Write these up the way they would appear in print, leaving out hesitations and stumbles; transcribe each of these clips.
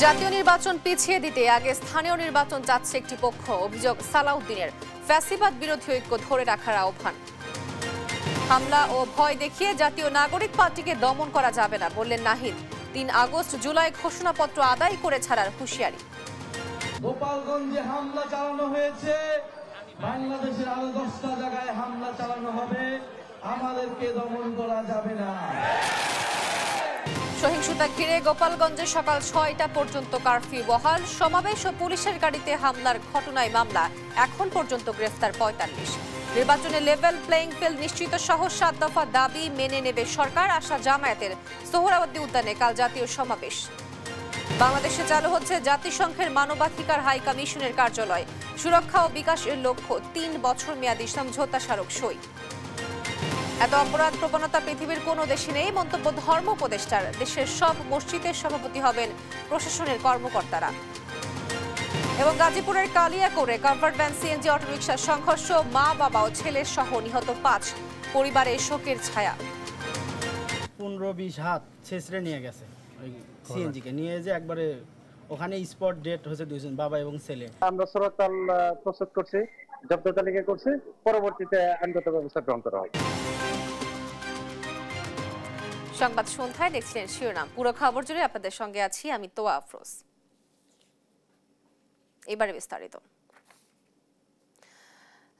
জাতীয় নির্বাচন পিছিয়ে দিতে আগে স্থানীয় নির্বাচন চাচ্ছে একটি পক্ষ। অভিযোগ সালাউদ্দিনের। ফ্যাসিবাদ বিরোধী ঐক্য ধরে রাখার আহ্বান। হামলা ও ভয় দেখিয়ে জাতীয় নাগরিক পার্টিকে দমন করা যাবে না বললেন নাহিদ। ৩ আগস্ট জুলাই ঘোষণাপত্র আদায় করে ছাড়ার হুঁশিয়ারি। গোপালগঞ্জে হামলা চালানো হয়েছে, বাংলাদেশের আরো 10টা জায়গায় হামলা চালানো হবে, আমাদেরকে দমন করা যাবে না। সহিংসতা ঘিরে গোপালগঞ্জে সকাল ৬টা পর্যন্ত কারফিউ বহাল। সমাবেশ ও পুলিশের গাড়িতে হামলার ঘটনায় মামলা, এখন পর্যন্ত গ্রেফতার ৪৫। নির্বাচনে লেভেল প্লেইং ফিল্ড নিশ্চিত সহ ৭ দফা দাবি মেনে নেবে সরকার। আশা জামায়াতের। সোহরাওয়ার্দী উদ্যানে কাল জাতীয় সমাবেশ। বাংলাদেশে চালু হচ্ছে জাতিসংঘের মানবাধিকার হাই কমিশনের কার্যালয়। সুরক্ষা ও বিকাশের লক্ষ্য ৩ বছর মেয়াদী সমঝোতা স্মারক সই। এত অপরাধ প্রবণতা পৃথিবীর কোনো দেশে নেই মন্তব্য ধর্ম উপদেষ্টার। দেশের সব মসজিদের সভাপতি হবেন প্রশাসনের কর্মকর্তারা। এবং গাজীপুরের কালিয়াকৈরে কাভার্ড ভ্যান সিএনজি অটোরিকশার সংঘর্ষ, মা বাবা ও ছেলের সহ নিহত ৫। পরিবারে শোকের ছায়া। ১৫-২০ হাত ছেঁচড়ে নিয়ে গেছে ওই সিএনজিকে নিয়ে, যে একবারে ওখানে স্পট ডেট হয়েছে ২ জন, বাবা এবং ছেলে। আমরা সরতাল প্রস্তুত করছি, জব্দ তালিকা করছি, পরবর্তীতে আইনগত ব্যবস্থা গ্রহণ করা হবে। সংবাদ সন্ধ্যায় দেখছিলেন শিরোনাম। পুরো খবর জুড়ে আপনাদের সঙ্গে আছি আমি তোয়া আফরোজ। এবারে বিস্তারিত।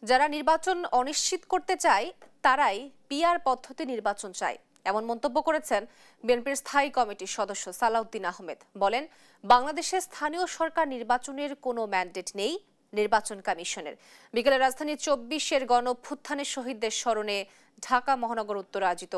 যারা নির্বাচন অনিশ্চিত করতে চায় তারাই পিআর পদ্ধতি নির্বাচন চায়, এমন মন্তব্য করেছেন বিএনপির স্থায়ী কমিটির সদস্য সালাউদ্দিন আহমেদ। বলেন, বাংলাদেশে স্থানীয় সরকার নির্বাচনের কোনো ম্যান্ডেট নেই নির্বাচন কমিশনের। বিকেলে রাজধানী ২৪-এর গণঅভ্যুত্থানের শহীদদের স্মরণে ঢাকা মহানগর উত্তর আয়োজিত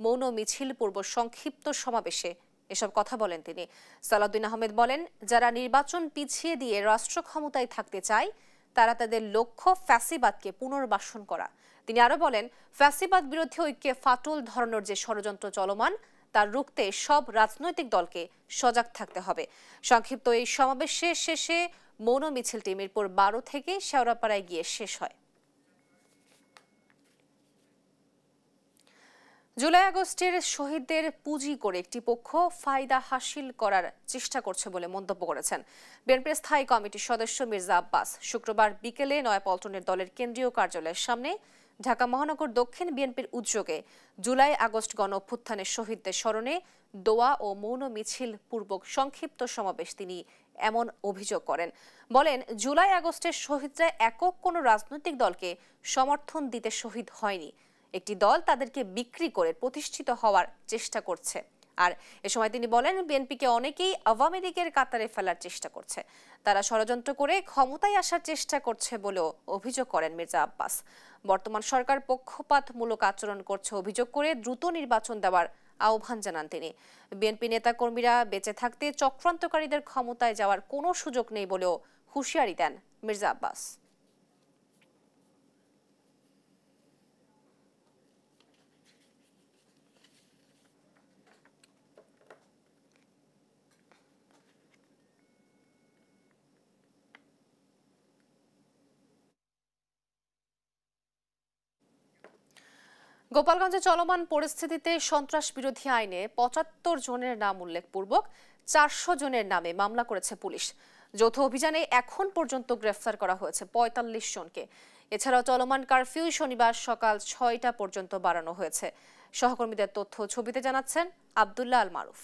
মৌন মিছিল পূর্ব সংক্ষিপ্ত সমাবেশে এসব কথা বলেন তিনি। সালাউদ্দিন আহমেদ বলেন, যারা নির্বাচন পিছিয়ে দিয়ে রাষ্ট্র ক্ষমতায় থাকতে চায় তারা তাদের লক্ষ্য ফ্যাসিবাদকে পুনর্বাসন করা। তিনি আরো বলেন, ফ্যাসিবাদ বিরোধী ঐক্যে ফাটল ধরানোর যে ষড়যন্ত্র চলমান তার রুখতে সব রাজনৈতিক দলকে সজাগ থাকতে হবে। সংক্ষিপ্ত এই সমাবেশের শেষে মৌন মিছিলটি মিরপুর ১২ থেকে শেওড়াপাড়ায় গিয়ে শেষ হয়। জুলাই আগস্টের শহীদদের পুঁজি করে একটি পক্ষ ফায়দা হাসিল করার চেষ্টা করছে বলে মন্তব্য করেছেন বিএনপির স্থায়ী কমিটির সদস্য মির্জা আব্বাস। শুক্রবার বিকেলে নয়াপল্টনের দলের কেন্দ্রীয় কার্যালয়ের সামনে ঢাকা মহানগর দক্ষিণ বিএনপির উদ্যোগে জুলাই আগস্ট গণঅভ্যুত্থানের শহীদদের স্মরণে দোয়া ও মৌন মিছিল পূর্বক সংক্ষিপ্ত সমাবেশ তিনি এমন অভিযোগ করেন। বলেন, জুলাই আগস্টের শহীদরা একক কোনো রাজনৈতিক দলকে সমর্থন দিতে শহীদ হয়নি। একটি দল তাদেরকে বিক্রি করে প্রতিষ্ঠিত হওয়ার চেষ্টা করছে। আর এ সময় তিনি বলেন, বিএনপিকে অনেকেই আওয়ামী লীগের কাতারে ফেলার চেষ্টা করছে। তারা ষড়যন্ত্র করে ক্ষমতায় আসার চেষ্টা করছে বলেও অভিযোগ করেন মির্জা আব্বাস। বর্তমান সরকার পক্ষপাতমূলক আচরণ করছে অভিযোগ করে দ্রুত নির্বাচন দেওয়ার আহ্বান জানান তিনি। বিএনপি নেতাকর্মীরা বেঁচে থাকতে চক্রান্তকারীদের ক্ষমতায় যাওয়ার কোনো সুযোগ নেই বলেও হুঁশিয়ারি দেন মির্জা আব্বাস। গোপালগঞ্জে চলমান পরিস্থিতিতে সন্ত্রাস বিরোধী আইনে ৭৫ জনের নাম উল্লেখপূর্বক ৪০০ জনের নামে মামলা করেছে পুলিশ। যৌথ অভিযানে এখন পর্যন্ত গ্রেফতার করা হয়েছে ৪৫ জনকে। এছাড়াও চলমান কারফিউ শনিবার সকাল ৬টা পর্যন্ত বাড়ানো হয়েছে। সহকর্মীদের তথ্য ছবিতে জানাচ্ছেন আব্দুল্লাহ আল মারুফ।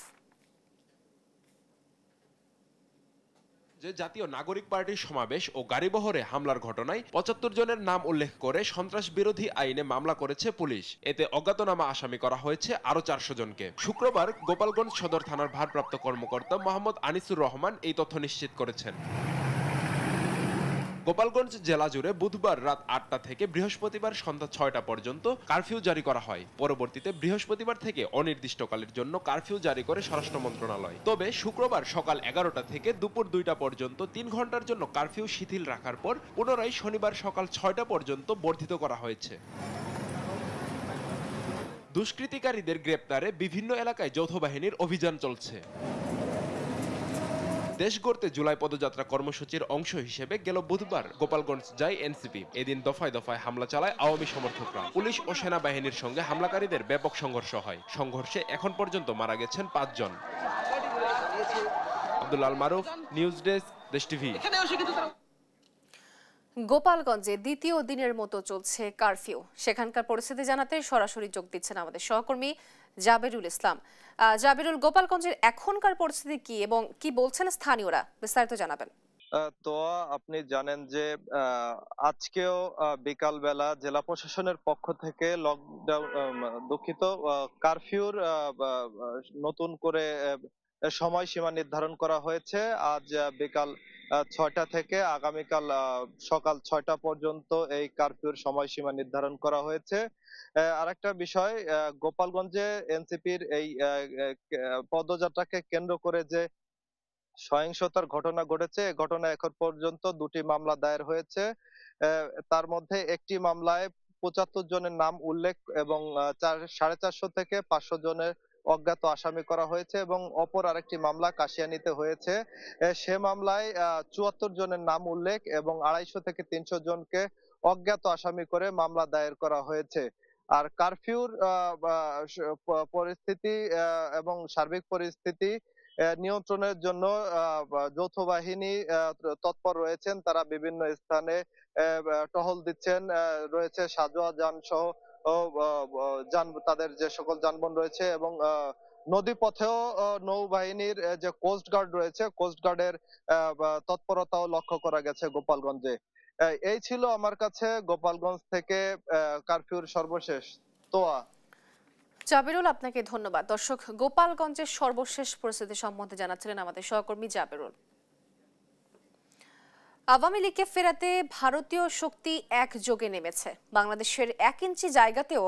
জাতীয় নাগরিক পার্টির সমাবেশ ও গাড়িবহরে হামলার ঘটনায় ৭৫ জনের নাম উল্লেখ করে সন্ত্রাস বিরোধী আইনে মামলা করেছে পুলিশ। এতে অজ্ঞাতনামা আসামি করা হয়েছে আরো ৪০০ জনকে। শুক্রবার গোপালগঞ্জ সদর থানার ভারপ্রাপ্ত কর্মকর্তা মোহাম্মদ আনিসুর রহমান এই তথ্য নিশ্চিত করেছেন। গোপালগঞ্জ জেলা জুড়ে বুধবার রাত ৮টা থেকে বৃহস্পতিবার সন্ধ্যা ৬টা পর্যন্ত কারফিউ জারি করা হয়। পরবর্তীতে বৃহস্পতিবার থেকে অনির্দিষ্টকালের জন্য কারফিউ জারি করে স্বরাষ্ট্র মন্ত্রণালয়। তবে শুক্রবার সকাল ১১টা থেকে দুপুর ২টা পর্যন্ত ৩ ঘন্টার জন্য কারফিউ শিথিল রাখার পর পুনরায় শনিবার সকাল ৬টা পর্যন্ত বর্ধিত করা হয়েছে। দুষ্কৃতিকারীদের গ্রেপ্তারে বিভিন্ন এলাকায় যৌথ বাহিনীর অভিযান চলছে। দেশ গড়তে জুলাই পদযাত্রা কর্মসূচির অংশ হিসেবে গেল বুধবার গোপালগঞ্জ যায় এনসিপি। এদিন দফায় দফায় হামলা চালায় আওয়ামী সমর্থকরা। পুলিশ ও সেনাবাহিনীর সঙ্গে হামলাকারীদের ব্যাপক সংঘর্ষ হয়। সংঘর্ষে এখন পর্যন্ত মারা গেছেন ৫ জন। আব্দুল আল মারুফ, নিউজ ডেস্ক, দেশ টিভি। গোপালগঞ্জে দ্বিতীয় দিনের মতো চলছে কারফিউ। সেখানকার পরিস্থিতি জানাতে সরাসরি যোগ দিচ্ছেন আমাদের সহকর্মী জাবেরুল ইসলাম। জাবেরুল, গোপালগঞ্জের এখনকার পরিস্থিতি কি এবং কি বলছেন স্থানীয়রা, বিস্তারিত জানাবেন। তো আপনি জানেন যে আজকেও বিকাল বেলা জেলা প্রশাসনের পক্ষ থেকে লকডাউন দুঃখিত কারফিউর নতুন করে সময়সীমা নির্ধারণ করা হয়েছে। আজ বিকাল ৬টা থেকে আগামীকাল সকাল ৬টা পর্যন্ত এই কারফিউর সময়সীমা নির্ধারণ করা হয়েছে। আরেকটা বিষয়, গোপালগঞ্জে এনসিপির এই পদযাত্রাকে কেন্দ্র করে যে সহিংসতার ঘটনা ঘটেছে, এ ঘটনা এখন পর্যন্ত 2টি মামলা দায়ের হয়েছে। তার মধ্যে একটি মামলায় 75 জনের নাম উল্লেখ এবং 450 থেকে 500 জনের অজ্ঞাত আসামি করা হয়েছে এবং অপর আরেকটি মামলা কাশিয়ানীতে হয়েছে। সে মামলায় 74 জনের নাম উল্লেখ এবং 250 থেকে 300 জনকে অজ্ঞাত আসামি করে মামলা দায়ের করা হয়েছে। আর কারফিউর পরিস্থিতি এবং সার্বিক পরিস্থিতি নিয়ন্ত্রণের জন্য যৌথ বাহিনী তৎপর রয়েছেন। তারা বিভিন্ন স্থানে টহল দিচ্ছেন। রয়েছে সাজোয়া যান সহ তাদের যে সকল যানবাহন রয়েছে এবং নদী পথেও নৌবাহিনীর যে কোস্ট গার্ড রয়েছে, কোস্ট গার্ডের তৎপরতাও লক্ষ্য করা গেছে গোপালগঞ্জে। এই ছিল আমার কাছে গোপালগঞ্জ থেকে কারফিউর সর্বশেষ। তোয়া। জাবেরুল, আপনাকে ধন্যবাদ। দর্শক, গোপালগঞ্জের সর্বশেষ পরিস্থিতি সম্বন্ধে জানাচ্ছিলেন আমাদের সহকর্মী জাবেরুল। আওয়ামী লীগকে ফেরাতে ভারতীয় শক্তি একযোগে নেমেছে। বাংলাদেশের 1 ইঞ্চি জায়গাতেও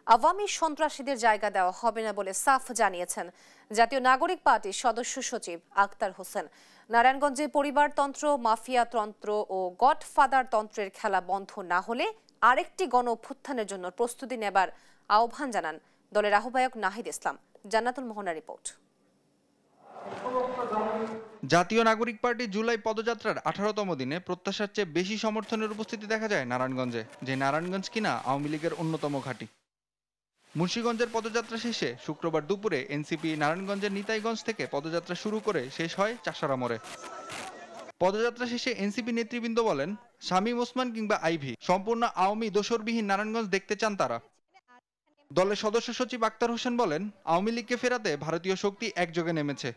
আওয়ামী সন্ত্রাসীদের জায়গা দেওয়া হবে না বলে সাফ জানিয়েছেন জাতীয় নাগরিক পার্টির সদস্য সচিব আক্তার হোসেন। নারায়ণগঞ্জে পরিবারতন্ত্র, মাফিয়াতন্ত্র ও গডফাদার তন্ত্রের খেলা বন্ধ না হলে আরেকটি গণ অভ্যুত্থানের জন্য প্রস্তুতি নেবার আহ্বান জানান দলের আহ্বায়ক নাহিদ ইসলাম। জান্নাতুল মোহনা রিপোর্ট। জাতীয় নাগরিক পার্টি জুলাই পদযাত্রার 18তম দিনে প্রত্যাশার চেয়ে বেশি সমর্থনের উপস্থিতি দেখা যায় নারায়ণগঞ্জে, যে নারায়ণগঞ্জ কিনা আওয়ামী লীগের অন্যতম ঘাঁটি। মুন্সিগঞ্জের পদযাত্রা শেষে শুক্রবার দুপুরে এনসিপি নারায়ণগঞ্জের নিতাইগঞ্জ থেকে পদযাত্রা শুরু করে শেষ হয় চাষারা মোড়ে। পদযাত্রা শেষে এনসিপি নেতৃবৃন্দ বলেন, শামীম ওসমান কিংবা আইভি সম্পূর্ণ আওয়ামী দোসরবিহীন নারায়ণগঞ্জ দেখতে চান তারা। দলের সদস্য সচিব আক্তার হোসেন বলেন, আওয়ামী লীগকে ফেরাতে ভারতীয় শক্তি একযোগে নেমেছে।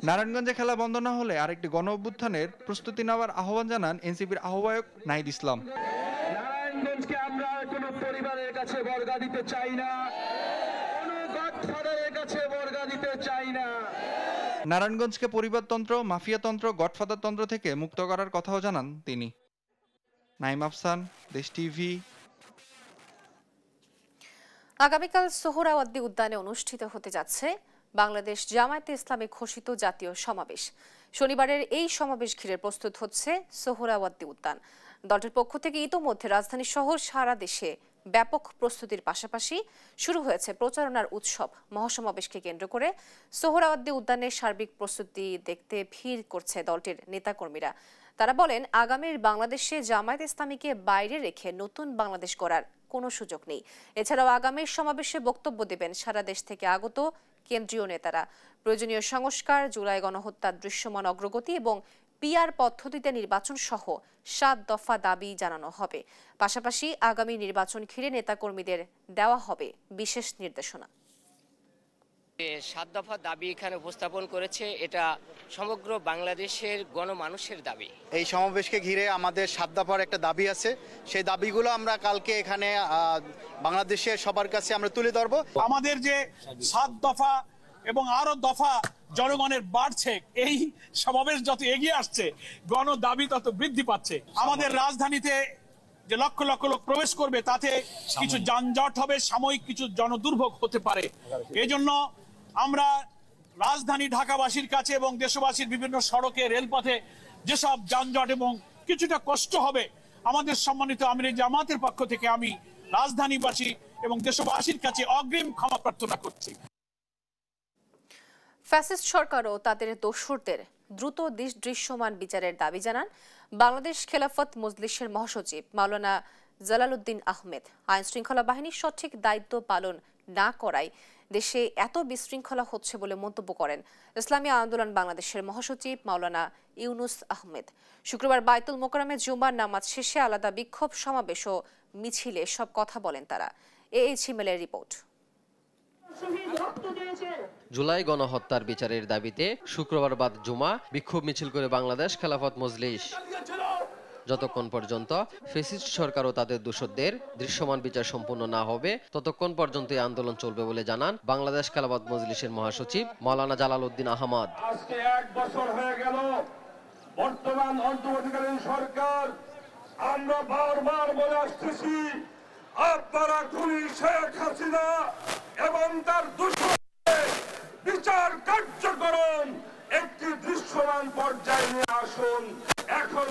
নারায়ণগঞ্জে খেলা বন্ধ না হলে আরেকটি গণ অভ্যুত্থানের প্রস্তুতি নেওয়ার আহ্বান জানান এনসিপির আহ্বায়ক নাহিদ ইসলাম। নারায়ণগঞ্জকে আমরা কোনো পরিবারের কাছে বর্গা দিতে চাই না, কোনো গডফাদারের কাছে বর্গা দিতে চাই না। নারায়ণগঞ্জকে পরিবারতন্ত্র, মাফিয়াতন্ত্র, গডফাদার তন্ত্র থেকে মুক্ত করার কথাও জানান তিনি। নাইম আফসান, দেশ টিভি। আগামীকাল সোহরাওয়ার্দী উদ্যানে অনুষ্ঠিত হতে যাচ্ছে বাংলাদেশ জামায়াতে ইসলামী ঘোষিত জাতীয় সমাবেশ। শনিবারের এই সমাবেশ ঘিরে প্রস্তুত হচ্ছে সোহরাওয়ার্দী উদ্যান। দলটির পক্ষ থেকে ইতোমধ্যে রাজধানী সহ সারা দেশে ব্যাপক প্রস্তুতির পাশাপাশি শুরু হয়েছে প্রচারণার উৎসব। মহাসমাবেশকে কেন্দ্র করে সোহরাওয়ার্দী উদ্যানের সার্বিক প্রস্তুতি দেখতে ভিড় করছে দলটির নেতাকর্মীরা। তারা বলেন, আগামীর বাংলাদেশে জামায়াত ইসলামীকে বাইরে রেখে নতুন বাংলাদেশ গড়ার কোনো সুযোগ নেই। এছাড়াও আগামীর সমাবেশে বক্তব্য দেবেন সারা দেশ থেকে আগত কেন্দ্রীয় নেতারা। প্রয়োজনীয় সংস্কার, জুলাই গণহত্যার দৃশ্যমান অগ্রগতি এবং পিআর পদ্ধতিতে নির্বাচন সহ 7 দফা দাবি জানানো হবে। পাশাপাশি আগামী নির্বাচন ঘিরে নেতাকর্মীদের দেওয়া হবে বিশেষ নির্দেশনা। 7 দফা দাবি এখানে উপস্থাপন করেছে, এটা সমগ্র বাংলাদেশের গণমানুষের দাবি। এই সমাবেশকে ঘিরে আমাদের 7 দফার একটা দাবি আছে, সেই দাবিগুলো আমরা কালকে এখানে বাংলাদেশের সবার কাছে আমরা তুলে ধরবো। আমাদের যে 7 দফা এবং আরো দফা জনগণের বাড়ছে, এই সমাবেশ যত এগিয়ে আসছে গণ দাবি তত বৃদ্ধি পাচ্ছে। আমাদের রাজধানীতে যে লক্ষ লক্ষ লোক প্রবেশ করবে তাতে কিছু যানজট হবে, সাময়িক কিছু জনদুর্ভোগ হতে পারে। এই জন্য আমরা রাজধানী ঢাকাবাসীর কাছে এবং দেশবাসীর বিভিন্ন সড়কে, রেলপথে যেসব যানজট এবং কিছুটা কষ্ট হবে, আমাদের সম্মানিত আমির জামাতের পক্ষ থেকে আমি রাজধানীবাসী এবং দেশবাসীর কাছে অগ্রিম ক্ষমা প্রার্থনা করছি। ফ্যাসিস্ট সরকারও তাদের দোসরদের দ্রুত দৃশ্যমান বিচারের দাবি জানান বাংলাদেশ খেলাফত মজলিসের মহাসচিব মাওলানা জালালউদ্দিন আহমেদ। আইন শৃঙ্খলা বাহিনীর সঠিক দায়িত্ব পালন না করায় দেশে এত বিশৃঙ্খলা হচ্ছে বলে মন্তব্য করেন ইসলামী আন্দোলন বাংলাদেশের মহাসচিব মাওলানা ইউনুস আহমেদ। শুক্রবার বায়তুল মোকাররমে জুমার নামাজ শেষে আলাদা বিক্ষোভ সমাবেশ ও মিছিলে সব কথা বলেন তারা। ঝিমেলের রিপোর্ট। জুলাই গণহত্যার বিচারের দাবিতে শুক্রবার বাদ জুমা বিক্ষোভ মিছিল করে বাংলাদেশ খেলাফত মজলিস। যতক্ষণ পর্যন্ত ফ্যাসিস্ট সরকার ও তাদের দোষরদের দৃশ্যমান বিচার সম্পূর্ণ না হবে ততক্ষণ পর্যন্ত এই আন্দোলন চলবে বলে জানান বাংলাদেশ খেলাফত মজলিসের মহাসচিব মাওলানা জালালউদ্দিন আহমদ। আজকে 1 বছর হয়ে গেল বর্তমান অন্তর্বর্তীকালীন সরকার, আমরা বারবার বলে আসতেছি আপনারা খুনি শেখ হাসিনা এবং তার দোষরদের বিচার কার্যক্রম একটি দৃশ্যমান পর্যায়ে নিয়ে আসুন। এখন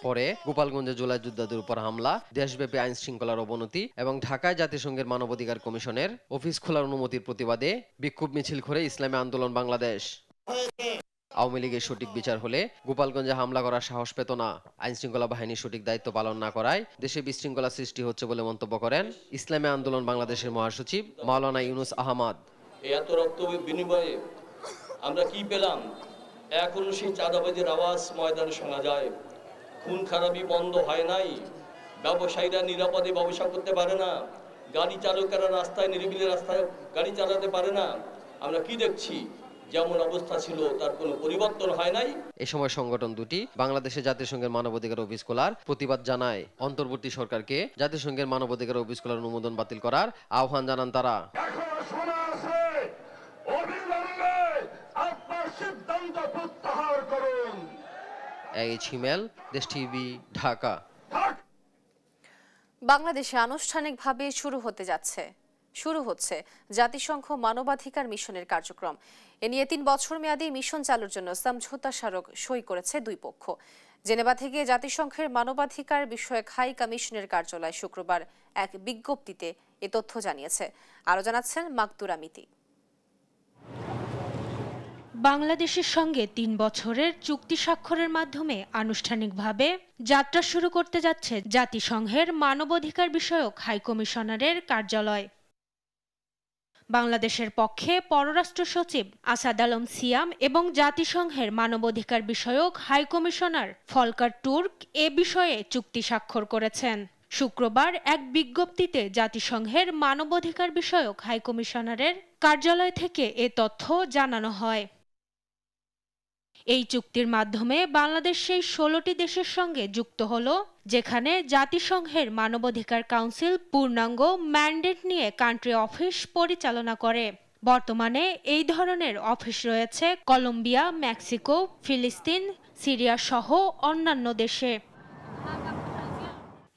পরে গোপালগঞ্জে জুলাই যোদ্ধাদের উপর হামলা, দেশব্যাপী আইন শৃঙ্খলার অবনতি এবং ঢাকায় জাতিসংঘের মানবাধিকার কমিশনের অফিস খোলার অনুমতির প্রতিবাদে বিক্ষোভ মিছিল করে ইসলামী আন্দোলন বাংলাদেশ। আওয়ামী লীগের সঠিক বিচার হলে গোপালগঞ্জে হামলা করার সাহস পেত না। আইন শৃঙ্খলা বাহিনীর সঠিক দায়িত্ব পালন না করায় দেশে বিশৃঙ্খলা সৃষ্টি হচ্ছে বলে মন্তব্য করেন ইসলামী আন্দোলন বাংলাদেশের মহাসচিব মাওলানা ইউনুস আহমদ। এত রক্ত বিনিময়ে আমরা কি পেলাম? এখনো সেই চাঁদাবাজির আওয়াজ ময়দানে শোনা যায়। খুন খারাপি বন্ধ হয় নাই। ব্যবসায়ীরা নিরাপদে ব্যবসা করতে পারে না। গাড়ি চালকেরা রাস্তায় নিরিবিলি রাস্তায় গাড়ি চালাতে পারে না। আমরা কি দেখছি? যেমন অবস্থা ছিল তার কোনো পরিবর্তন হয় নাই। এ সময় সংগঠন দুটি বাংলাদেশে জাতিসংঘের মানবাধিকার অফিস খোলার প্রতিবাদ জানায়। অন্তর্বর্তী সরকারকে জাতিসংঘের মানবাধিকার অফিস খোলার অনুমোদন বাতিল করার আহ্বান জানান তারা। ঝিমেল, দেশ টিভি, ঢাকা। বাংলাদেশে আনুষ্ঠানিকভাবে শুরু হচ্ছে জাতিসংঘ মানবাধিকার মিশনের কার্যক্রম। এ নিয়ে 3 বছর মেয়াদী মিশন চালুর জন্য সমঝোতা স্মারক সই করেছে দুই পক্ষ। জেনেভা থেকে জাতিসংঘের মানবাধিকার বিষয়ক হাই কমিশনের কার্যালয় শুক্রবার এক বিজ্ঞপ্তিতে এ তথ্য জানিয়েছে। আরো জানাচ্ছেন মাকতুরা মিতি। বাংলাদেশের সঙ্গে 3 বছরের চুক্তি স্বাক্ষরের মাধ্যমে আনুষ্ঠানিকভাবে যাত্রা শুরু করতে যাচ্ছে জাতিসংঘের মানবাধিকার বিষয়ক হাই কমিশনারের কার্যালয়। বাংলাদেশের পক্ষে পররাষ্ট্র সচিব আসাদ আলম সিয়াম এবং জাতিসংঘের মানবাধিকার বিষয়ক হাই কমিশনার ফলকার তুর্ক এ বিষয়ে চুক্তি স্বাক্ষর করেছেন। শুক্রবার এক বিজ্ঞপ্তিতে জাতিসংঘের মানবাধিকার বিষয়ক হাই কমিশনারের কার্যালয় থেকে এ তথ্য জানানো হয়। এই চুক্তির মাধ্যমে বাংলাদেশ সেই 16টি দেশের সঙ্গে যুক্ত হলো যেখানে জাতিসংঘের মানবাধিকার কাউন্সিল পূর্ণাঙ্গ ম্যান্ডেট নিয়ে কান্ট্রি অফিস পরিচালনা করে। বর্তমানে এই ধরনের অফিস রয়েছে কলম্বিয়া, মেক্সিকো, ফিলিস্তিন, সিরিয়া সহ অন্যান্য দেশে।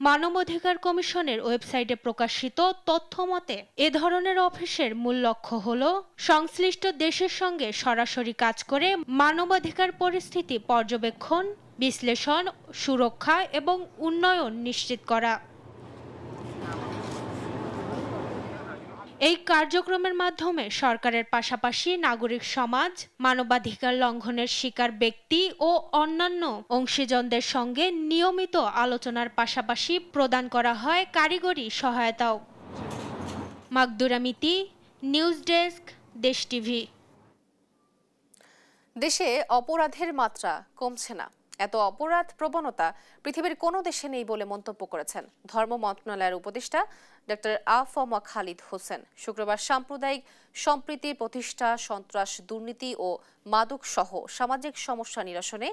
মানবাধিকার কমিশনের ওয়েবসাইটে প্রকাশিত তথ্য মতে এ ধরনের অফিসের মূল লক্ষ্য হল সংশ্লিষ্ট দেশের সঙ্গে সরাসরি কাজ করে মানবাধিকার পরিস্থিতি পর্যবেক্ষণ, বিশ্লেষণ, সুরক্ষা এবং উন্নয়ন নিশ্চিত করা। এই কার্যক্রমের মাধ্যমে সরকারের পাশাপাশি নাগরিক সমাজ, মানবাধিকার লঙ্ঘনের শিকার ব্যক্তি ও অন্যান্য অংশীজনদের সঙ্গে নিয়মিত আলোচনার পাশাপাশি প্রদান করা হয় কারিগরি সহায়তাও। মাকদুরা মিতি, নিউজ ডেস্ক, দেশ টিভি। দেশে অপরাধের মাত্রা কমছে না, এত অপরাধ প্রবণতা পৃথিবীর কোনো দেশে নেই বলে মন্তব্য করেছেন ধর্ম মন্ত্রণালয়ের উপদেষ্টা ডক্টর আ.ফ.ম. খালিদ হোসেন। শুক্রবার সাম্প্রদায়িক সম্প্রীতি প্রতিষ্ঠা, সন্ত্রাস, দুর্নীতি ও মাদক সহ সামাজিক সমস্যা নিরসনে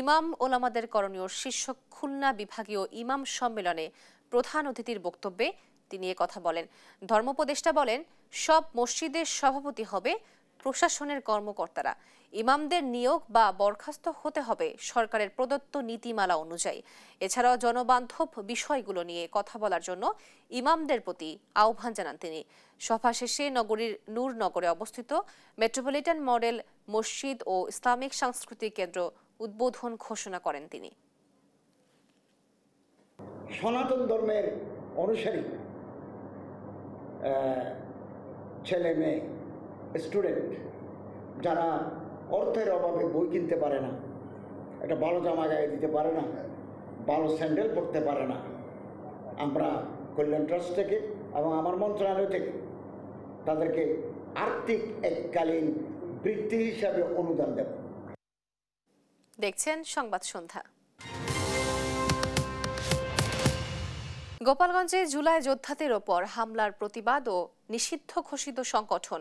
ইমাম ওলামাদের করণীয় শীর্ষক খুলনা বিভাগীয় ইমাম সম্মেলনে প্রধান অতিথির বক্তব্যে তিনি কথা বলেন। ধর্মোপদেষ্টা বলেন, সব মসজিদের সভাপতি হবে প্রশাসনের কর্মকর্তারা। ইমামদের নিয়োগ বা বরখাস্ত হতে হবে সরকারের প্রদত্ত নীতিমালা অনুযায়ী। এছাড়াও জনবান্ধব বিষয়গুলো নিয়ে কথা বলার জন্য ইমামদের প্রতি আহ্বান জানান তিনি। সভা শেষে নগরীর নূরনগরে অবস্থিত মেট্রোপলিটন মডেল মসজিদ ও ইসলামিক সাংস্কৃতিক কেন্দ্র উদ্বোধন ঘোষণা করেন তিনি। সনাতন ধর্মের অনুসারী ছেলে মেয়ে, স্টুডেন্ট যারা অর্থের অভাবে বই কিনতে পারে না, একটা ভালো জামা গায়ে দিতে পারে না, ভালো স্যান্ডেল পরতে পারে না, আমরা কল্যাণ ট্রাস্ট থেকে এবং আমার মন্ত্রণালয় থেকে তাদেরকে আর্থিক এককালীন বৃত্তি হিসাবে অনুদান দেব। দেখছেন সংবাদ সন্ধ্যা। গোপালগঞ্জে জুলাই যোদ্ধাদের ওপর হামলার প্রতিবাদ ও নিষিদ্ধ ঘোষিত সংগঠন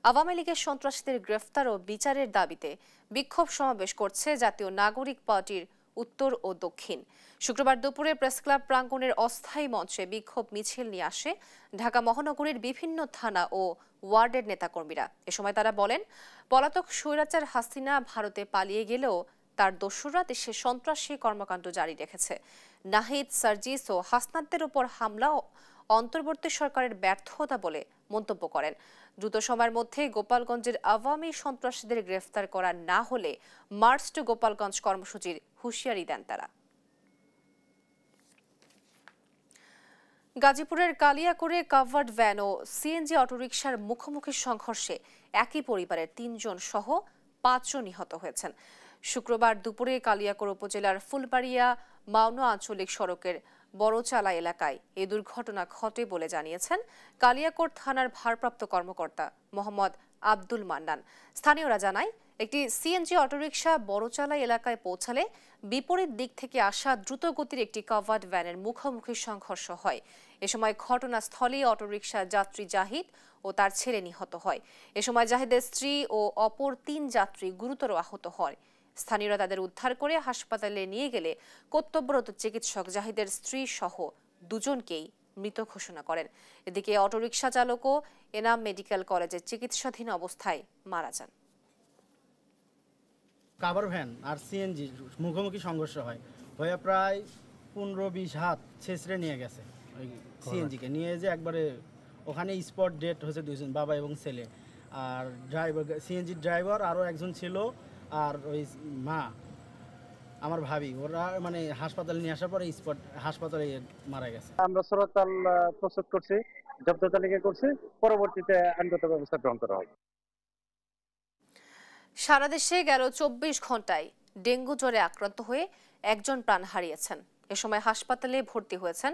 আওয়ামী লীগের সন্ত্রাসীদের গ্রেফতার ও বিচারের দাবিতে বিক্ষোভ সমাবেশ করছে জাতীয় নাগরিক পার্টির উত্তর ও দক্ষিণ। শুক্রবার দুপুরে প্রেস ক্লাব প্রাঙ্গণের অস্থায়ী মঞ্চে বিক্ষোভ মিছিল নিয়ে আসে ঢাকা মহানগরীর বিভিন্ন থানা ও ওয়ার্ডের নেতাকর্মীরা। এ সময় তারা বলেন, পলাতক স্বৈরাচার হাসিনা ভারতে পালিয়ে গেলেও তার দোসররা দেশে সন্ত্রাসী কর্মকাণ্ড জারি রেখেছে। নাহিদ, সার্জিস ও হাসনাতদের উপর হামলা অন্তর্বর্তী সরকারের ব্যর্থতা বলে মন্তব্য করেন। দ্রুত সময়ের মধ্যে গোপালগঞ্জের আওয়ামী সন্ত্রাসীদের গ্রেফতার করা না হলে মার্চ টু গোপালগঞ্জ কর্মসূচির হুঁশিয়ারি দেন তারা। গাজীপুরের কালিয়াকৈরে কাভার্ড ভ্যান ও সিএনজি অটোরিকশার মুখোমুখি সংঘর্ষে একই পরিবারের ৩ জন সহ ৫ জন নিহত হয়েছেন। শুক্রবার দুপুরে কালিয়াকৈর উপজেলার ফুলবাড়িয়া মাওনা আঞ্চলিক সড়কের বড়চালা এলাকায় এই দুর্ঘটনা ঘটে বলে জানিয়েছেন কালিয়াকৈর থানার ভারপ্রাপ্ত কর্মকর্তা মোহাম্মদ আব্দুল মান্নান। স্থানীয়রা জানায়, একটি সিএনজি অটোরিকশা বড়চালা এলাকায় পৌঁছালে বিপরীত দিক থেকে আসা দ্রুতগতির একটি কাভার্ড ভ্যানের মুখোমুখি সংঘর্ষ হয়। এ সময় ঘটনাস্থলে অটোরিকশা যাত্রী জাহিদ ও তার ছেলে নিহত হয়। এ সময় জাহিদের স্ত্রী ও অপর ৩ যাত্রী গুরুতর আহত হয়। স্থানীয়রা তাদের উদ্ধার করে হাসপাতালে নিয়ে গেলে কর্তব্যরত চিকিৎসক জাহিদের স্ত্রী সহ 2 জনকেই মৃত ঘোষণা করেন। এদিকে অটোরিকশা চালকও এনাম মেডিকেল কলেজে চিকিৎসাধীন অবস্থায় মারা যান। কাভার ভ্যান আর সিএনজি মুখোমুখি সংঘর্ষ হয়, হয়ে প্রায় 15-20 হাত ছেঁচড়ে নিয়ে গেছে। ওই সিএনজিকে নিয়ে যে একবারে ওখানে স্পট ডেট হয়েছে 2 জন, বাবা এবং ছেলে। আর ড্রাইভার, সিএনজির ড্রাইভার আরও একজন ছিল, আর ওই মা আমার ভাবি, ওরা মানে হাসপাতালে নিয়ে আসার পরে স্পট হাসপাতালে মারা গেছে। আমরা সরতাল প্রস্তুত করছি, জব্দ তালিকা করছি, পরবর্তীতে আইনগত ব্যবস্থা গ্রহণ করা হবে। সারা দেশে গেল 24 ঘন্টায় ডেঙ্গু জ্বরে আক্রান্ত হয়ে 1 জন প্রাণ হারিয়েছেন। এ সময় হাসপাতালে ভর্তি হয়েছেন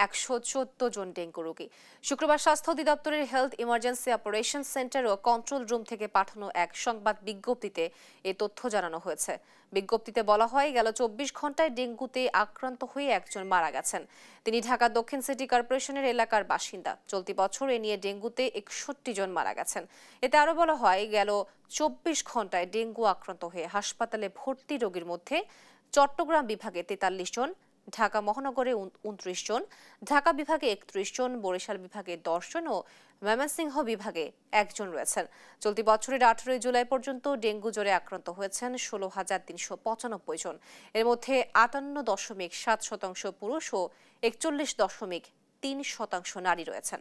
114 জন ডেঙ্গু রোগী। শুক্রবার স্বাস্থ্য অধিদপ্তরের হেলথ ইমার্জেন্সি অপারেশন সেন্টার ও কন্ট্রোল রুম থেকে পাঠানো এক সংবাদ বিজ্ঞপ্তিতে এই তথ্য জানানো হয়েছে। বিজ্ঞপ্তিতে বলা হয়, গেল 24 ঘন্টায় ডেঙ্গুতে আক্রান্ত হয়ে 1 জন মারা গেছেন। তিনি ঢাকা দক্ষিণ সিটি কর্পোরেশনের এলাকার বাসিন্দা। চলতি বছর এ নিয়ে ডেঙ্গুতে 61 জন মারা গেছেন। এতে আরও বলা হয়, গেল 24 ঘন্টায় ডেঙ্গু আক্রান্ত হয়ে হাসপাতালে ভর্তি রোগীর মধ্যে চট্টগ্রাম বিভাগে 43 জন, ঢাকা মহানগরে 29 জন, ঢাকা বিভাগে 31 জন, বরিশাল বিভাগে 10 জন ও ময়মনসিংহ বিভাগে 1 জন রয়েছেন। চলতি বছরের 18 জুলাই পর্যন্ত ডেঙ্গু জ্বরে আক্রান্ত হয়েছেন 16,395 জন। এর মধ্যে 58.7% পুরুষ ও 41.3% নারী রয়েছেন।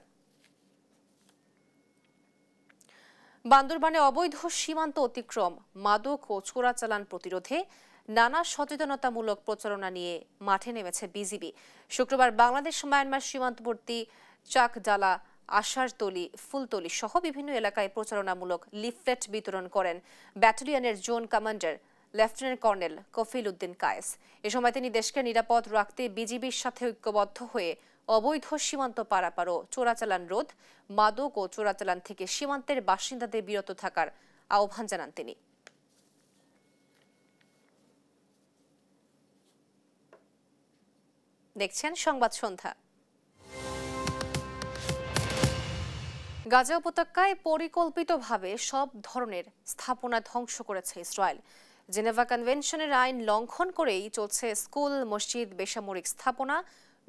বান্দরবানে অবৈধ সীমান্ত অতিক্রম, মাদক ও চোরাচালান প্রতিরোধে নানা সচেতনতামূলক প্রচারণা নিয়ে মাঠে নেমেছে বিজিবি। শুক্রবার বাংলাদেশ মায়ানমার সীমান্তবর্তী চাকডালা, আশারতলি, ফুলতলি সহ বিভিন্ন এলাকায় প্রচারণামূলক লিফলেট বিতরণ করেন ব্যাটালিয়নের zone commander lieutenant colonel Kafil Uddin Kayes. এ সময় তিনি দেশকে নিরাপদ রাখতে বিজিবির সাথে ঐক্যবদ্ধ হয়ে অবৈধ সীমান্ত পারাপার ও চোরাচালান রোধ, মাদক ও চোরাচালান থেকে সীমান্তের বাসিন্দাদের বিরত থাকার আহ্বান জানান তিনি। দেখছেন সংবাদ সন্ধ্যা। গাজা উপত্যকায় পরিকল্পিতভাবে সব ধরনের স্থাপনা ধ্বংস করেছে ইসরায়েল। জেনেভা কনভেনশনের আইন লঙ্ঘন করেই চলছে স্কুল, মসজিদ, বেসামরিক স্থাপনা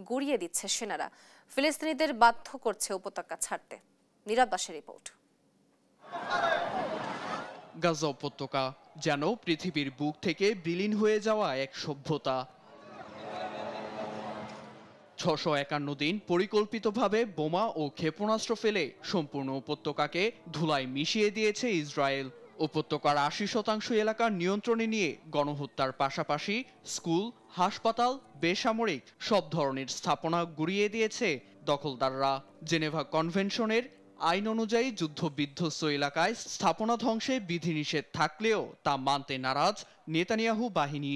গুড়িয়ে দিচ্ছে সেনারা। ফিলিস্তিনিদের বাধ্য করছে উপত্যকা ছাড়তে। নীরব দাসের রিপোর্ট। গাজা উপত্যকা যেন পৃথিবীর বুক থেকে বিলীন হয়ে যাওয়া এক সভ্যতা। 651 দিন পরিকল্পিতভাবে বোমা ও ক্ষেপণাস্ত্র ফেলে সম্পূর্ণ উপত্যকাকে ধুলায় মিশিয়ে দিয়েছে ইসরায়েল। উপত্যকার 80% এলাকার নিয়ন্ত্রণে নিয়ে গণহত্যার পাশাপাশি স্কুল, হাসপাতাল, বেসামরিক সব ধরনের স্থাপনা গুড়িয়ে দিয়েছে দখলদাররা। জেনেভা কনভেনশনের আইন অনুযায়ী যুদ্ধবিধ্বস্ত এলাকায় স্থাপনা ধ্বংসে বিধিনিষেধ থাকলেও তা মানতে নারাজ নেতানিয়াহু বাহিনী।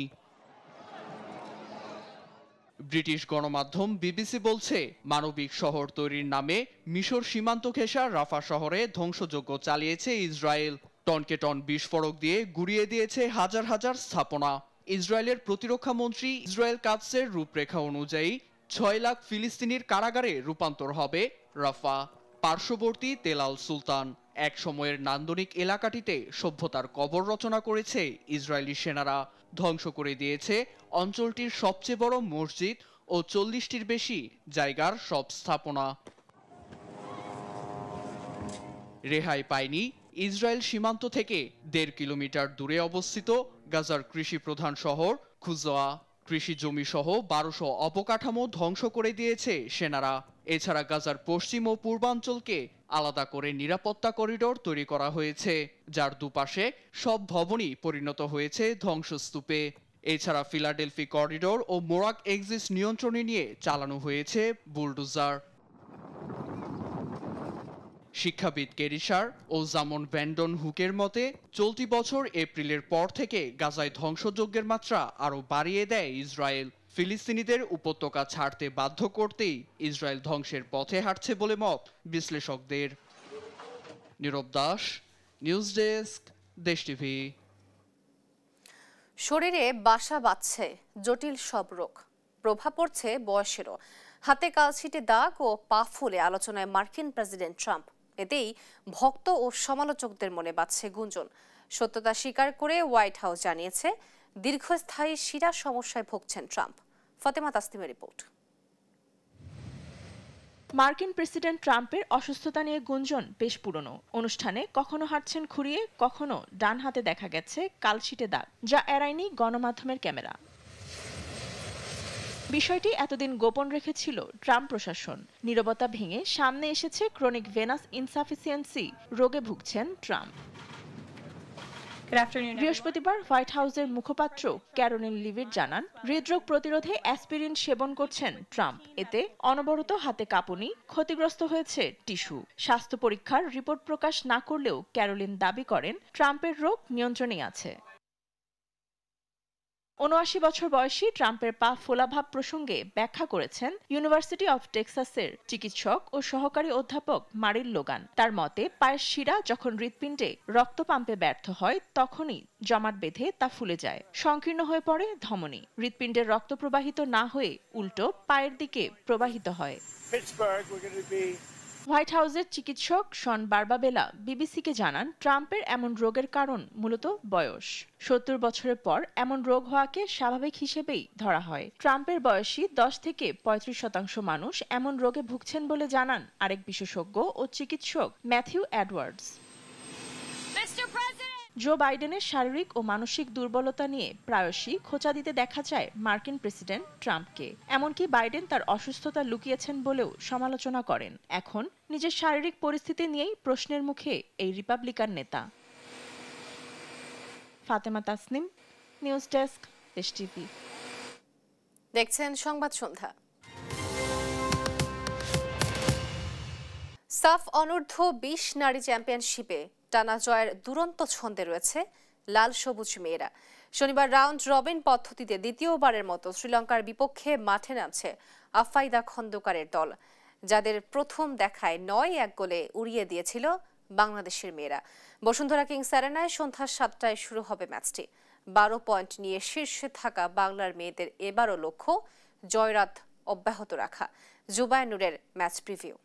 ব্রিটিশ গণমাধ্যম বিবিসি বলছে, মানবিক শহর তৈরির নামে মিশর সীমান্ত ঘেঁষা রাফা শহরে ধ্বংসযজ্ঞ চালিয়েছে ইসরায়েল। টনকে টন বিস্ফোরক দিয়ে গুড়িয়ে দিয়েছে হাজার হাজার স্থাপনা। ইসরায়েলের প্রতিরক্ষা মন্ত্রী ইসরায়েল কাৎসের রূপরেখা অনুযায়ী 6 লাখ ফিলিস্তিনির কারাগারে রূপান্তর হবে রাফা। পার্শ্ববর্তী তেল আল সুলতান এক সময়ের নান্দনিক এলাকাটিতে সভ্যতার কবর রচনা করেছে ইসরায়েলি সেনারা। ধ্বংস করে দিয়েছে অঞ্চলটির সবচেয়ে বড় মসজিদ ও 40টির বেশি জায়গার সব স্থাপনা। রেহাই পায়নি ইসরায়েল সীমান্ত থেকে 1.5 কিলোমিটার দূরে অবস্থিত গাজার কৃষি প্রধান শহর খুজোয়া। কৃষি জমি সহ 1200 অবকাঠামো ধ্বংস করে দিয়েছে সেনারা। এছাড়া গাজার পশ্চিম ও পূর্বাঞ্চলকে আলাদা করে নিরাপত্তা করিডোর তৈরি করা হয়েছে, যার দুপাশে সব ভবনই পরিণত হয়েছে ধ্বংসস্তূপে। এছাড়া ফিলাডেলফি করিডোর ও মোরাক এক্সিস নিয়ন্ত্রণে নিয়ে চালানো হয়েছে বুলডোজার। শিক্ষাবিদ কেরিশার ও জামন ভ্যান্ডন হুকের মতে, চলতি বছর এপ্রিলের পর থেকে গাজায় ধ্বংসযজ্ঞের মাত্রা আরও বাড়িয়ে দেয় ইসরায়েল। ফিলিস্তিনিদের উপত্যকা ছাড়তে বাধ্য করতেই ইসরায়েল ধ্বংসের পথে হাঁটছে বলে মত বিশ্লেষকদের। নীরব দাস, নিউজ ডেস্ক, দেশ টিভি। শরীরে বাসা বাঁধছে জটিল সব রোগ, প্রভাব পড়ছে বয়সেরও। হাতে কালছিটে দাগ ও পা ফুলে আলোচনায় মার্কিন প্রেসিডেন্ট ট্রাম্প। এতেই ভক্ত ও সমালোচকদের মনে বাজছে গুঞ্জন। সত্যতা স্বীকার করে হোয়াইট হাউস জানিয়েছে, দীর্ঘস্থায়ী শিরা সমস্যায় ভুগছেন ট্রাম্প। ফাতেমা তাসনিমের রিপোর্ট। মার্কিন প্রেসিডেন্ট ট্রাম্পের অসুস্থতা নিয়ে গুঞ্জন বেশ পুরনো। অনুষ্ঠানে কখনো হাঁটছেন খুঁড়িয়ে, কখনো ডান হাতে দেখা গেছে কালশিটে দাগ, যা এড়ায়নি গণমাধ্যমের ক্যামেরা। বিষয়টি এতদিন গোপন রেখেছিল ট্রাম্প প্রশাসন। নীরবতা ভেঙে সামনে এসেছে ক্রনিক ভেনাস ইনসাফিসিয়েন্সি রোগে ভুগছেন ট্রাম্প। বৃহস্পতিবার হোয়াইট হাউসের মুখপাত্র ক্যারোলিন লিভিট জানান, হৃদরোগ প্রতিরোধে অ্যাসপিরিন সেবন করছেন ট্রাম্প। এতে অনবরত হাতে কাঁপুনি, ক্ষতিগ্রস্ত হয়েছে টিস্যু। স্বাস্থ্য পরীক্ষার রিপোর্ট প্রকাশ না করলেও ক্যারোলিন দাবি করেন ট্রাম্পের রোগ নিয়ন্ত্রণে আছে। ৭৯ বছর বয়সী ট্রাম্পের পা ফোলাভাব প্রসঙ্গে ব্যাখ্যা করেছেন ইউনিভার্সিটি অফ টেক্সাসের চিকিৎসক ও সহকারী অধ্যাপক মারিল লোগান। তার মতে, পায়ের শিরা যখন হৃৎপিণ্ডে রক্ত পাম্পে ব্যর্থ হয়, তখনই জমাট বেঁধে তা ফুলে যায়, সংকীর্ণ হয়ে পড়ে ধমনী। হৃৎপিণ্ডের রক্ত প্রবাহিত না হয়ে উল্টো পায়ের দিকে প্রবাহিত হয়। হোয়াইট হাউসের চিকিৎসক শন বারবাবেলা বিবিসিকে জানান, ট্রাম্পের এমন রোগের কারণ মূলত বয়স। ৭০ বছরের পর এমন রোগ হওয়াকে স্বাভাবিক হিসেবেই ধরা হয়। ট্রাম্পের বয়সী 10 থেকে 35% মানুষ এমন রোগে ভুগছেন বলে জানান আরেক বিশেষজ্ঞ ও চিকিৎসক ম্যাথিউ এডওয়ার্ডস। জো বাইডেনের শারীরিক ও মানসিক দুর্বলতা নিয়ে প্রায়শই খোঁচা দিতে দেখা যায় মার্কিন প্রেসিডেন্ট ট্রাম্পকে। এমনকি বাইডেন তার অসুস্থতা লুকিয়েছেন বলেও সমালোচনা করেন। এখন নিজের শারীরিক পরিস্থিতি নিয়েই প্রশ্নের মুখে এই রিপাবলিকান নেতা। ফাতেমা তাসনিম, নিউজ ডেস্ক, দেশ টিভি। দেখছেন সংবাদ সন্ধ্যা। সাফ অনূর্ধ্ব 20 নারী চ্যাম্পিয়নশিপে টানা জয়ের দুরন্ত ছন্দে রয়েছে লাল সবুজ মেয়েরা। শনিবার রাউন্ড রবিন পদ্ধতিতে দ্বিতীয়বারের মতো শ্রীলঙ্কার বিপক্ষে মাঠে নামছে আফাইদা খন্দকারের দল, যাদের প্রথম দেখায় 9-1 গোলে উড়িয়ে দিয়েছিল বাংলাদেশের মেয়েরা। বসুন্ধরা কিংস অ্যারেনায় সন্ধ্যা 7টায় শুরু হবে ম্যাচটি। 12 পয়েন্ট নিয়ে শীর্ষে থাকা বাংলার মেয়েদের এবারও লক্ষ্য জয়রাত অব্যাহত রাখা। জুবায়ের নূরের ম্যাচ প্রিভিউ।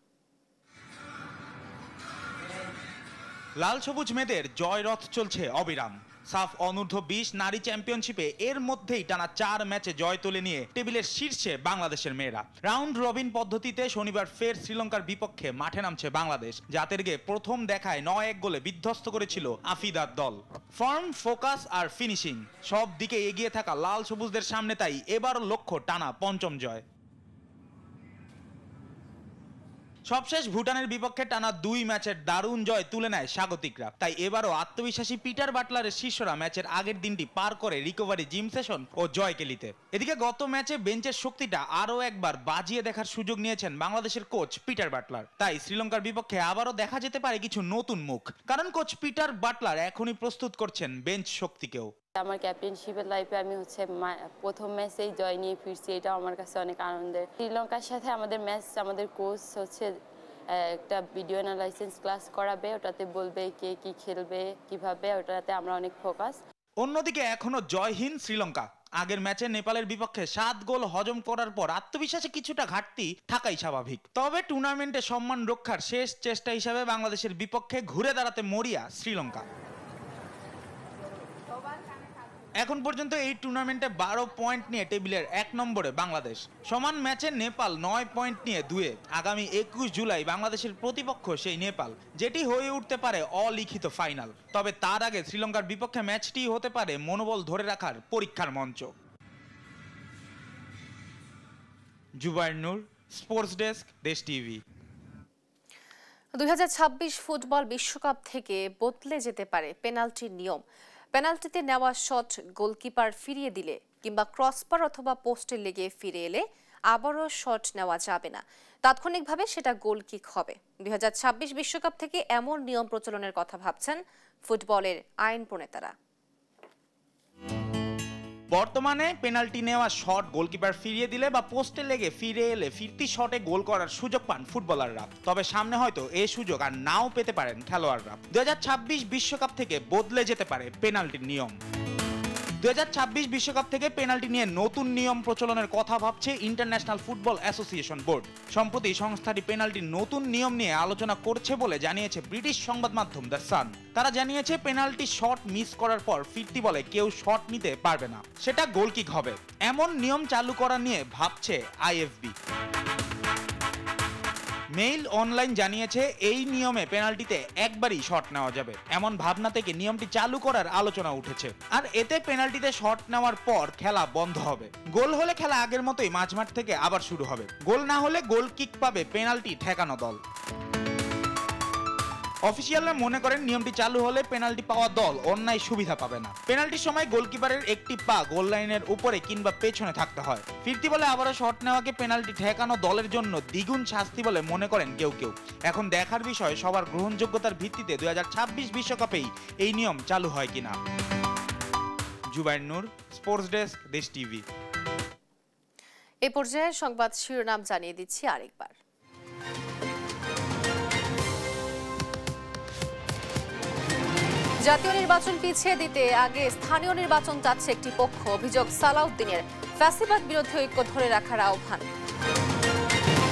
লাল সবুজ মেয়েদের জয়রথ চলছে অবিরাম। সাফ অনূর্ধ্ব 20 নারী চ্যাম্পিয়নশিপে এর মধ্যেই টানা 4 ম্যাচে জয় তুলে নিয়ে টেবিলের শীর্ষে বাংলাদেশের মেয়েরা। রাউন্ড রবিন পদ্ধতিতে শনিবার ফের শ্রীলঙ্কার বিপক্ষে মাঠে নামছে বাংলাদেশ, যাদের প্রথম দেখায় 9-1 গোলে বিধ্বস্ত করেছিল আফিদার দল। ফর্ম, ফোকাস আর ফিনিশিং সব দিকে এগিয়ে থাকা লাল সবুজদের সামনে তাই এবারও লক্ষ্য টানা 5ম জয়। সবশেষ ভুটানের বিপক্ষে টানা 2 ম্যাচের দারুণ জয় তুলে নেয় স্বাগতিকরা। তাই এবারও আত্মবিশ্বাসী পিটার বাটলারের শিষ্যরা ম্যাচের আগের দিনটি পার করে রিকভারি জিম সেশন ও জয় কেলিতে। এদিকে গত ম্যাচে বেঞ্চের শক্তিটা আরও একবার বাজিয়ে দেখার সুযোগ নিয়েছেন বাংলাদেশের কোচ পিটার বাটলার। তাই শ্রীলঙ্কার বিপক্ষে আবারও দেখা যেতে পারে কিছু নতুন মুখ, কারণ কোচ পিটার বাটলার এখনই প্রস্তুত করছেন বেঞ্চ শক্তিকেও। আমার ক্যাপ্টেনশিপের লাইফে আমি প্রথম ম্যাচেই জয় নিয়ে ফিরছি, এটা আমার কাছে অনেক আনন্দের। শ্রীলঙ্কার সাথে আমাদের ম্যাচ, আমাদের কোচ একটা ভিডিও অ্যানালাইসিস ক্লাস করাবে, ওটাতে বলবে কে কি খেলবে কিভাবে, ওটাতে আমরা অনেক ফোকাস। অন্যদিকে এখনো জয়হীন শ্রীলঙ্কা। আগের ম্যাচে নেপালের বিপক্ষে 7 গোল হজম করার পর আত্মবিশ্বাসে কিছুটা ঘাটতি থাকাই স্বাভাবিক। তবে টুর্নামেন্টে সম্মান রক্ষার শেষ চেষ্টা হিসেবে বাংলাদেশের বিপক্ষে ঘুরে দাঁড়াতে মরিয়া শ্রীলঙ্কা। এখন পর্যন্ত এই টুর্নামেন্টে 12 পয়েন্ট নিয়ে টেবিলের 1 নম্বরে বাংলাদেশ। সমান ম্যাচে নেপাল 9 পয়েন্ট নিয়ে 2-এ। আগামী 21 জুলাই বাংলাদেশের প্রতিপক্ষ সেই নেপাল, যেটি হয়ে উঠতে পারে অলিখিত ফাইনাল। তবে তার আগে শ্রীলঙ্কার বিপক্ষে ম্যাচটি হতে পারে মনোবল ধরে রাখার পরীক্ষার মঞ্চ। জুবায়ের নূর, স্পোর্টস ডেস্ক, দেশ টিভি। 2026 ফুটবল বিশ্বকাপ থেকে বদলে যেতে পারে পেনাল্টির নিয়ম। পেনাল্টিতে নেওয়া শট গোলকিপার ফিরিয়ে দিলে কিংবা ক্রসবার অথবা পোস্টে লেগে ফিরে এলে আবারও শট নেওয়া যাবে না, তাৎক্ষণিকভাবে সেটা গোল কিক হবে। 2026 বিশ্বকাপ থেকে এমন নিয়ম প্রচলনের কথা ভাবছেন ফুটবলের আইন প্রণেতারা। বর্তমানে পেনাল্টি নেওয়া শট গোলকিপার ফিরিয়ে দিলে বা পোস্টে লেগে ফিরে এলে ফিরতি শটে গোল করার সুযোগ পান ফুটবলাররা। তবে সামনে হয়তো এই সুযোগ আর নাও পেতে পারেন খেলোয়াড়রা। 2026 বিশ্বকাপ থেকে বদলে যেতে পারে পেনাল্টির নিয়ম। 2026 বিশ্বকাপ থেকে পেনাল্টি নিয়ে নতুন নিয়ম প্রচলনের কথা ভাবছে ইন্টারন্যাশনাল ফুটবল অ্যাসোসিয়েশন বোর্ড। সম্প্রতি সংস্থাটি পেনাল্টির নতুন নিয়ম নিয়ে আলোচনা করছে বলে জানিয়েছে ব্রিটিশ সংবাদ মাধ্যম দ্য সান। তারা জানিয়েছে পেনাল্টি শট মিস করার পর ফিরতি বলে কেউ শট নিতে পারবে না, সেটা গোল কিক হবে। এমন নিয়ম চালু করা নিয়ে ভাবছে আইএফবি। মেইল অনলাইন জানিয়েছে এই নিয়মে পেনাল্টিতে একবারই শট নেওয়া যাবে। এমন ভাবনা থেকে নিয়মটি চালু করার আলোচনা উঠেছে। আর এতে পেনাল্টিতে শট নেওয়ার পর খেলা বন্ধ হবে। গোল হলে খেলা আগের মতোই মাঝমাঠ থেকে আবার শুরু হবে। গোল না হলে গোল কিক পাবে পেনাল্টি ঠেকানো দল। অফিসিয়ালরা মনে করেন নিয়মটি চালু হলে পেনাল্টি পাওয়া দল অন্যায় সুবিধা পাবে না। পেনাল্টির সময় গোলকিপারের একটি পা গোল লাইনের উপরে কিংবা পেছনে থাকতে হয়। ফিরতি বলে আবারও শট নেওয়াকে পেনাল্টি ঠেকানো দলের জন্য দ্বিগুণ শাস্তি বলে মনে করেন কেউ কেউ। এখন দেখার বিষয় সবার গ্রহণযোগ্যতার ভিত্তিতে 2026 বিশ্বকাপেই এই নিয়ম চালু হয় কিনা। জুবায়ের নূর, স্পোর্টস ডেস্ক, দেশ টিভি। এই পর্যায়ে সংবাদ শিরোনাম জানিয়ে দিচ্ছি আরেকবার। জাতীয় নির্বাচন পিছিয়ে দিতে আগে স্থানীয় নির্বাচন চাচ্ছে একটি পক্ষ। অভিযোগ সালাউদ্দিনের। ফ্যাসিবাদ বিরোধী ঐক্য ধরে রাখার আহ্বান।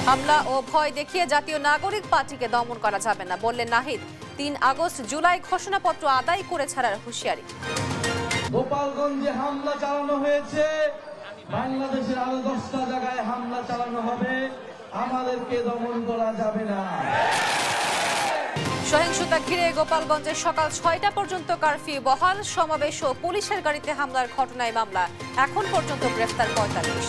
হামলা ও ভয় দেখিয়ে জাতীয় নাগরিক পার্টিকে দমন করা যাবে না বললেন নাহিদ। 3 আগস্ট জুলাই ঘোষণাপত্র আদায় করে ছাড়ার হুঁশিয়ারি। গোপালগঞ্জে হামলা চালানো হয়েছে, বাংলাদেশের আরো 10টা জায়গায় হামলা চালানো হবে, আমাদেরকে দমন করা যাবে না। সহিংসতা ঘিরে গোপালগঞ্জে সকাল 6টা পর্যন্ত কারফিউ বহাল। সমাবেশ ও পুলিশের গাড়িতে হামলার ঘটনায় মামলা। এখন পর্যন্ত গ্রেফতার 45।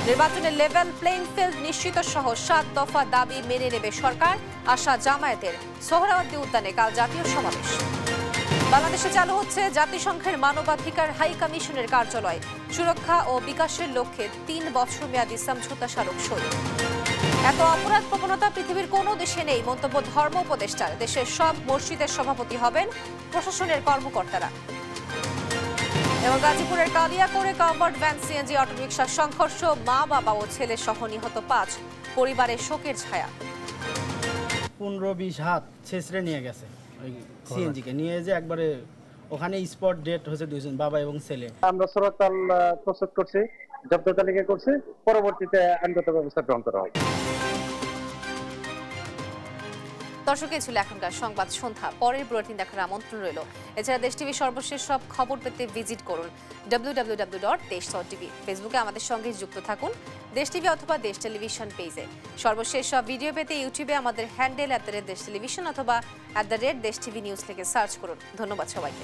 নির্বাচনের লেভেল প্লেইং ফিল্ড নিশ্চিত সহ 7 দফা দাবি মেনে নেবে সরকার, আশা জামায়াতের। সোহরাওয়ার্দী উদ্যানে কাল জাতীয় সমাবেশ। বাংলাদেশে চালু হচ্ছে জাতিসংঘের মানবাধিকার হাই কমিশনের কার্যালয়। সুরক্ষা ও বিকাশের লক্ষ্যে 3 বছর মেয়াদী সমঝোতা স্মারক সই। এত অপরাধ প্রবণতা পৃথিবীর কোনো দেশে নেই মন্তব্য ধর্ম উপদেষ্টার। দেশের সব মসজিদের সভাপতি হবেন প্রশাসনের কর্মকর্তারা। এবং গাজীপুরের কালিয়াকৈরে কাভার্ড ভ্যান সিএনজি অটোরিকশার সংঘর্ষ। মা বাবা ও ছেলে সহ নিহত 5। পরিবারের শোকের ছায়া। 15-20 হাত ছেঁচড়ে নিয়ে গেছে ওই সিএনজিকে নিয়ে, যে একবারে ওখানে স্পট ডেট হয়েছে 2 জন, বাবা এবং ছেলে। আমরা সুরতাল প্রস্তুত করছি, জব্দ তালিকা করছি, পরবর্তীতে আইনগত ব্যবস্থা গ্রহণ করা হবে। দর্শক, এই ছিল এখনকার সংবাদ সন্ধ্যা। পরের বুলেটিন দেখার আমন্ত্রণ রইল। এছাড়া দেশ টিভি সর্বশেষ সব খবর পেতে ভিজিট করুন www.desh.tv। ফেসবুকে আমাদের সঙ্গে যুক্ত থাকুন দেশ টিভি অথবা দেশ টেলিভিশন পেজে। সর্বশেষ সব ভিডিও পেতে ইউটিউবে আমাদের হ্যান্ডেল @দেশ টেলিভিশন অথবা @দেশ টিভি নিউজ লিখে সার্চ করুন। ধন্যবাদ সবাইকে।